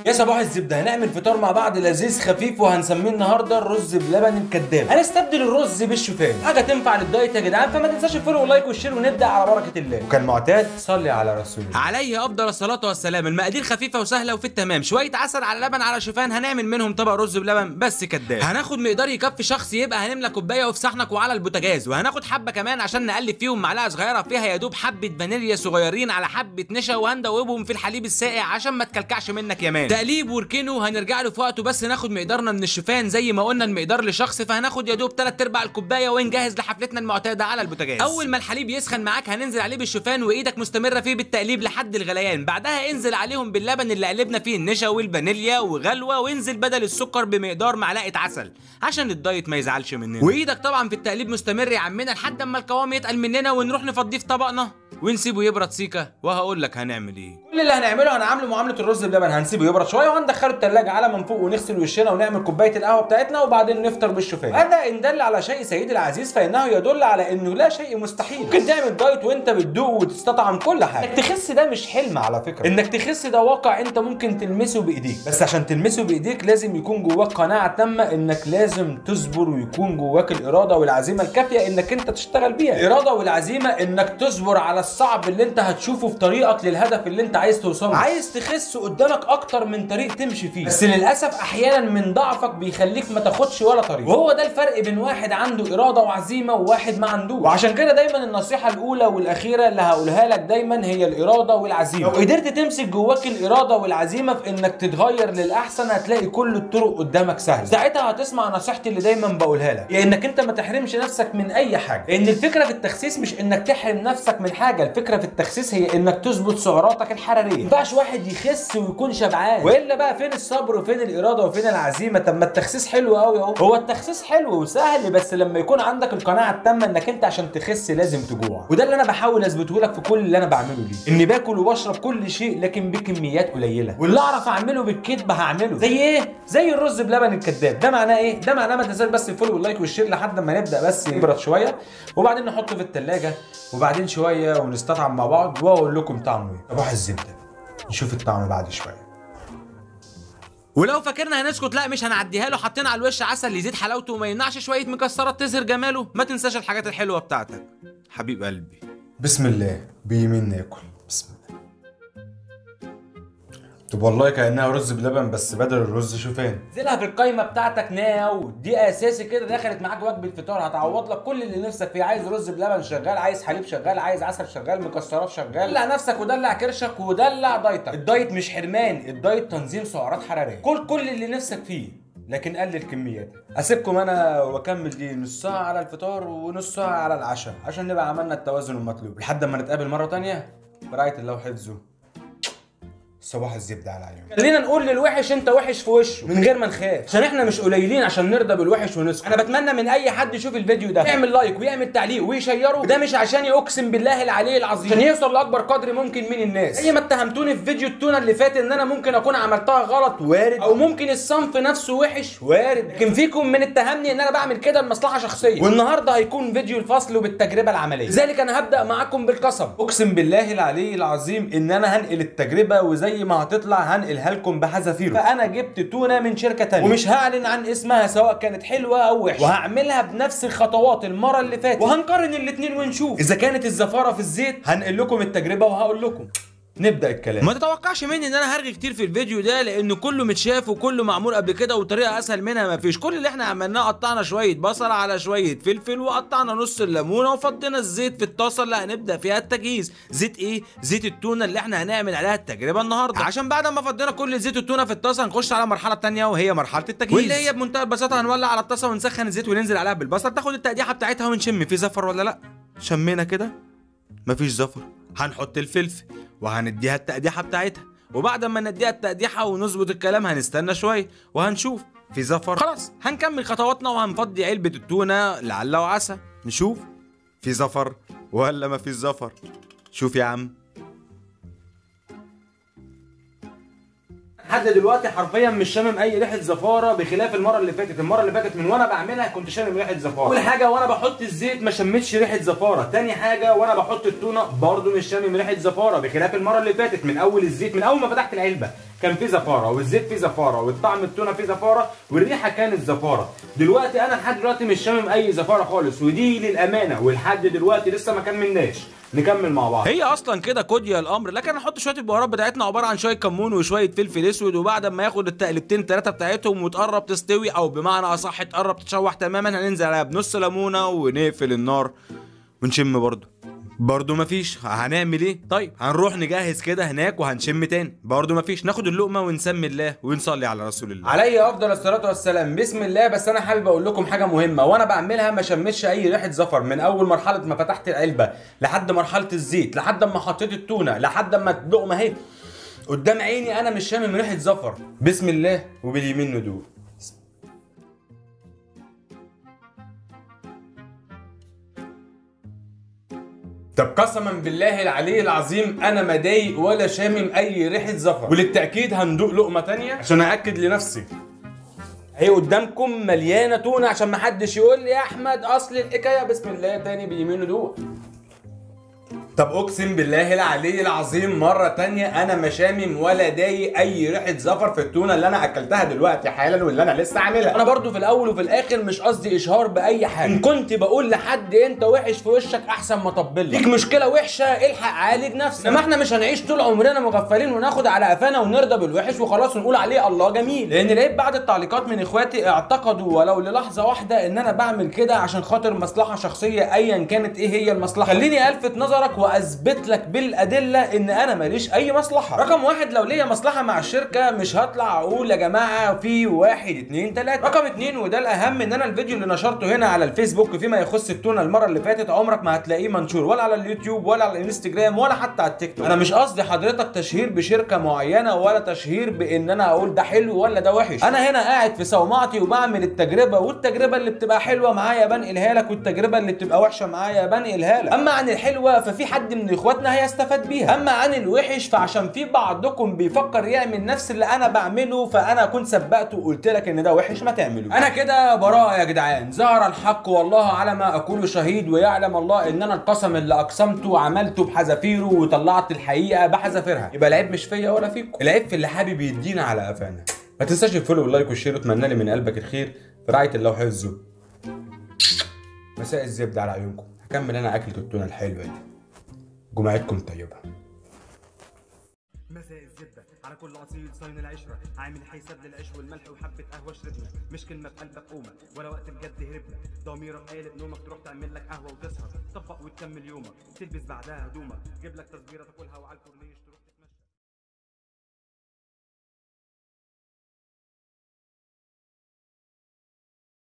يا صباح الزبده، هنعمل فطار مع بعض لذيذ خفيف وهنسميه النهارده الرز بلبن الكداب. هنستبدل الرز بالشوفان، حاجه تنفع للدايت يا جدعان، فما تنساش الفولو واللايك والشير ونبدا على بركه الله. وكان معتاد صلي على رسول الله عليه افضل الصلاه والسلام. المقادير خفيفه وسهله وفي التمام، شويه عسل على لبن على شوفان، هنعمل منهم طبق رز بلبن بس كداب. هناخد مقدار يكفي شخص، يبقى هنملى كوبايه وفي صحنك وعلى البوتاجاز، وهناخد حبه كمان عشان نقلب فيهم معلقه صغيره فيها يا دوب حبه فانيليا صغيرين على حبه نشا، وهندوبهم في الحليب الساقع عشان ما تكلكعش منك يا مان. تقليب وركنه هنرجع له في وقته، بس ناخد مقدارنا من الشوفان زي ما قلنا المقدار لشخص، فهناخد يا دوب 3/4 الكوبايه ونجهز لحفلتنا المعتاده على البوتاجاز. اول ما الحليب يسخن معاك هننزل عليه بالشوفان وايدك مستمره فيه بالتقليب لحد الغليان، بعدها انزل عليهم باللبن اللي قلبنا فيه النشا والفانيليا وغلوه، وانزل بدل السكر بمقدار معلقه عسل عشان الدايت ما يزعلش مننا، وايدك طبعا في التقليب مستمر يا عمنا لحد اما القوام يتقل مننا، ونروح نفضيه في طبقنا ونسيبه يبرد سيكه. وهقول لك هنعمل ايه. كل اللي هنعمله هنعامله معامله الرز بلبن، هنسيبه يبرد شويه وهندخله الثلاجه على من فوق ونغسل وشنا ونعمل كوبايه القهوه بتاعتنا، وبعدين نفطر بالشوفان. هذا ان دل على شيء سيدي العزيز فانه يدل على انه لا شيء مستحيل. ممكن تعمل دايت وانت بتدوق وتستطعم كل حاجه. انك تخس ده مش حلم على فكره، انك تخس ده واقع انت ممكن تلمسه بايديك، بس عشان تلمسه بايديك لازم يكون جواك قناعه تامه انك لازم تصبر، ويكون جواك الاراده والعزيمه الكافيه انك انت تشتغل بيها. الاراده والعزيمه انك تصبر على الصعب اللي انت هتشوفه في طريقك للهدف اللي انت عايز توصله. عايز تخس قدامك اكتر من طريق تمشي فيه، بس للاسف احيانا من ضعفك بيخليك ما تاخدش ولا طريق، وهو ده الفرق بين واحد عنده اراده وعزيمه وواحد ما عندوش. وعشان كده دايما النصيحه الاولى والاخيره اللي هقولها لك دايما هي الاراده والعزيمه. لو قدرت تمسك جواك الاراده والعزيمه في انك تتغير للاحسن هتلاقي كل الطرق قدامك سهله. ساعتها هتسمع نصيحتي اللي دايما بقولها لك، انك انت ما تحرمش نفسك من اي حاجه، لان الفكره في التخسيس مش انك تحرم نفسك من حاجه، الفكره في التخسيس هي انك تظبط سعراتك الحراريه. ما ينفعش واحد يخس ويكون شبعان، والا بقى فين الصبر وفين الاراده وفين العزيمه؟ طب ما التخسيس حلو قوي اهو. هو التخسيس حلو وسهل، بس لما يكون عندك القناعه التامه انك انت عشان تخس لازم تجوع. وده اللي انا بحاول اثبته لك في كل اللي انا بعمله ليه، اني باكل وبشرب كل شيء لكن بكميات قليله، واللي اعرف اعمله بالكذب هعمله. زي ايه؟ زي الرز بلبن الكداب. ده معناه ايه؟ ده معناه ما تنساش بس الفولو واللايك والشير لحد ما نبدا بس يبرد شويه، وبعدين نحطه في الثلاجه، وبعدين شويه ونستطعم مع بعض واقول لكم طعمه ايه. صباح الزبده، نشوف الطعم بعد شويه. ولو فاكرنا هنسكت، لا مش هنعديها له، حاطين على الوش عسل يزيد حلاوته وما يمنعش شويه مكسرات تظهر جماله. ما تنساش الحاجات الحلوه بتاعتك حبيب قلبي. بسم الله، بيمين ناكل. بسم الله. طب والله كانها رز بلبن بس بدل الرز شوفان. نزلها في القايمه بتاعتك ناو، دي اساسي كده، دخلت معاك وجبه فطار هتعوض لك كل اللي نفسك فيه. عايز رز بلبن شغال، عايز حليب شغال، عايز عسل شغال، مكسرات شغال. دلع نفسك ودلع كرشك ودلع دايتك. الدايت مش حرمان، الدايت تنظيم سعرات حراريه. كل اللي نفسك فيه لكن قلل كميات. اسيبكم انا واكمل دي نص ساعه على الفطار ونص ساعه على العشاء عشان نبقى عملنا التوازن المطلوب لحد ما نتقابل مره تانية برعايه الله وحفظه. صباح الزبده على عيوني. خلينا نقول للوحش انت وحش في وشه من غير ما نخاف، عشان احنا مش قليلين عشان نرضى بالوحش ونسكت. انا بتمنى من اي حد يشوف الفيديو ده يعمل لايك ويعمل تعليق ويشيره، وده مش عشان اقسم بالله العلي العظيم عشان يوصل لاكبر قدر ممكن من الناس. زي ما اتهمتوني في فيديو التونه اللي فات ان انا ممكن اكون عملتها غلط، وارد، او ممكن الصنف نفسه وحش، وارد، لكن فيكم من اتهمني ان انا بعمل كده لمصلحه شخصيه. والنهارده هيكون فيديو الفصل وبالتجربه العمليه، لذلك انا هبدا معاكم بالقسم، اقسم بالله العلي العظيم ان انا هنقل التجربه، وزي ما هتطلع هنقلها لكم بحذافيره. فانا جبت تونه من شركه تانية ومش هعلن عن اسمها سواء كانت حلوه او وحشه، وهعملها بنفس الخطوات المره اللي فاتت، وهنقارن الاثنين ونشوف اذا كانت الزفاره في الزيت. هنقل لكم التجربه وهقول لكم نبدا الكلام. ما تتوقعش مني ان انا هرغي كتير في الفيديو ده، لانه كله متشاف وكله معمول قبل كده وطريقه اسهل منها مفيش. كل اللي احنا عملناه قطعنا شويه بصل على شويه فلفل، وقطعنا نص الليمونه، وفضينا الزيت في الطاسه اللي هنبدا فيها التجهيز. زيت ايه؟ زيت التونه اللي احنا هنعمل عليها التجربه النهارده، عشان بعد ما فضينا كل زيت التونه في الطاسه نخش على المرحله الثانيه وهي مرحله التجهيز، واللي هي بمنتهى البساطه هنولع على الطاسه ونسخن الزيت وننزل عليها بالبصل، تاخد التقديحه بتاعتها ونشم في زفر ولا لا. شمينا كده مفيش زفر، هنحط الفلفل وهنديها التقديحه بتاعتها، وبعد ما نديها التقديحه ونظبط الكلام هنستنى شويه وهنشوف في زفر. خلاص هنكمل خطواتنا وهنفضي علبه التونه لعل وعسى نشوف في زفر ولا ما فيش زفر. شوف يا عم، لحد دلوقتي حرفيا مش شامم اي ريحه زفاره، بخلاف المره اللي فاتت. المره اللي فاتت من وانا بعملها كنت شامم ريحه زفاره. اول حاجه وانا بحط الزيت ما شمتش ريحه زفاره، تاني حاجه وانا بحط التونه برده مش شامم ريحه زفاره، بخلاف المره اللي فاتت من اول الزيت، من اول ما فتحت العلبه كان فيه زفاره، والزيت فيه زفاره، والطعم التونه فيه زفاره، والريحه كانت زفاره. دلوقتي انا لحد دلوقتي مش شامم اي زفاره خالص، ودي للامانه ولحد دلوقتي لسه ما كملناش. نكمل مع بعض. هي اصلا كده كوديا الامر، لكن هنحط شويه البهارات بتاعتنا عباره عن شويه كمون وشويه فلفل اسود، وبعد ما ياخد التقلبتين 3 بتاعتهم وتقرب تستوي، او بمعنى اصح تقرب تتشوح تماما، هننزل عليها بنص ليمونه ونقفل النار ونشم. برضه مفيش. هنعمل ايه؟ طيب هنروح نجهز كده هناك وهنشم تاني، برضه مفيش. ناخد اللقمه ونسمي الله ونصلي على رسول الله عليه افضل الصلاه والسلام. بسم الله. بس انا حابب اقول لكم حاجه مهمه، وانا بعملها ما شمتش اي ريحه زفر من اول مرحله ما فتحت العلبه لحد مرحله الزيت، لحد ما حطيت التونه، لحد ما اللقمه اهي قدام عيني انا مش شامم ريحه زفر. بسم الله وباليمين ندوق. طب قسما بالله العلي العظيم انا ما ضايق ولا شامم اي ريحه زفر. وللتاكيد هندوق لقمه تانية عشان ااكد لنفسي. هي قدامكم مليانه تونه عشان ما حدش يقول لي يا احمد اصل الحكايه. بسم الله تاني باليمين ندوق. طب اقسم بالله العلي العظيم مره تانية انا ما شامم ولا ضايق اي ريحه زفر في التونه اللي انا اكلتها دلوقتي حالا واللي انا لسه عاملها. انا برضو في الاول وفي الاخر مش قصدي اشهار باي حاجه. ان كنت بقول لحد انت وحش في وشك احسن ما طبل ليك مشكله وحشه الحق عالج نفسك. انما احنا مش هنعيش طول عمرنا مغفلين وناخد على قفانا ونرضى بالوحش وخلاص ونقول عليه الله جميل. لان لقيت بعض التعليقات من اخواتي اعتقدوا ولو للحظه واحده ان انا بعمل كده عشان خاطر مصلحه شخصيه ايا كانت ايه هي المصلحه. خليني الفت نظرك واثبت لك بالادله ان انا ماليش اي مصلحه. رقم واحد، لو ليا مصلحه مع الشركه مش هطلع اقول يا جماعه في 1 2 3. رقم 2 وده الاهم، ان انا الفيديو اللي نشرته هنا على الفيسبوك فيما يخص التونه المره اللي فاتت عمرك ما هتلاقيه منشور ولا على اليوتيوب ولا على الانستجرام ولا حتى على التيك توك. انا مش قصدي حضرتك تشهير بشركه معينه ولا تشهير بان انا اقول ده حلو ولا ده وحش. انا هنا قاعد في صومعتي وبعمل التجربه، والتجربه اللي بتبقى حلوه معايا بنقلها لك، والتجربه اللي بتبقى وحشه معايا بنقلها لك. اما عن الحلوه ففي حد من اخواتنا هيستفاد بيها، اما عن الوحش فعشان في بعضكم بيفكر يعمل نفس اللي انا بعمله فانا كنت سبقت وقلت لك ان ده وحش ما تعمله. انا كده براءه يا جدعان، ظهر الحق والله على ما اقول شهيد، ويعلم الله ان انا القسم اللي اقسمته عملته بحذافيره وطلعت الحقيقه بحذافيرها. يبقى العيب مش فيا ولا فيكم، العيب في اللي حابب يدينا على قفانا. ما تنساش الفولو واللايك والشير، واتمنى لي من قلبك الخير في رعايه الله وحفظه. مساء الزبده على عيونكم. هكمل انا اكله التونه الحلوه دي. جمعتكم طيبه. مساء الزبده على كل اصيل صاين العشره، عامل حساب للعيش والملح وحبه قهوه شربنا، مش كلمه بقلبك قومه ولا وقت بجد هربنا، ضميرك قالب نومك تروح تعمل لك قهوه وتسهر، طبق وتكمل يومك، تلبس بعدها هدومك، جيب لك تصبيره تاكلها وعلى الكورنيش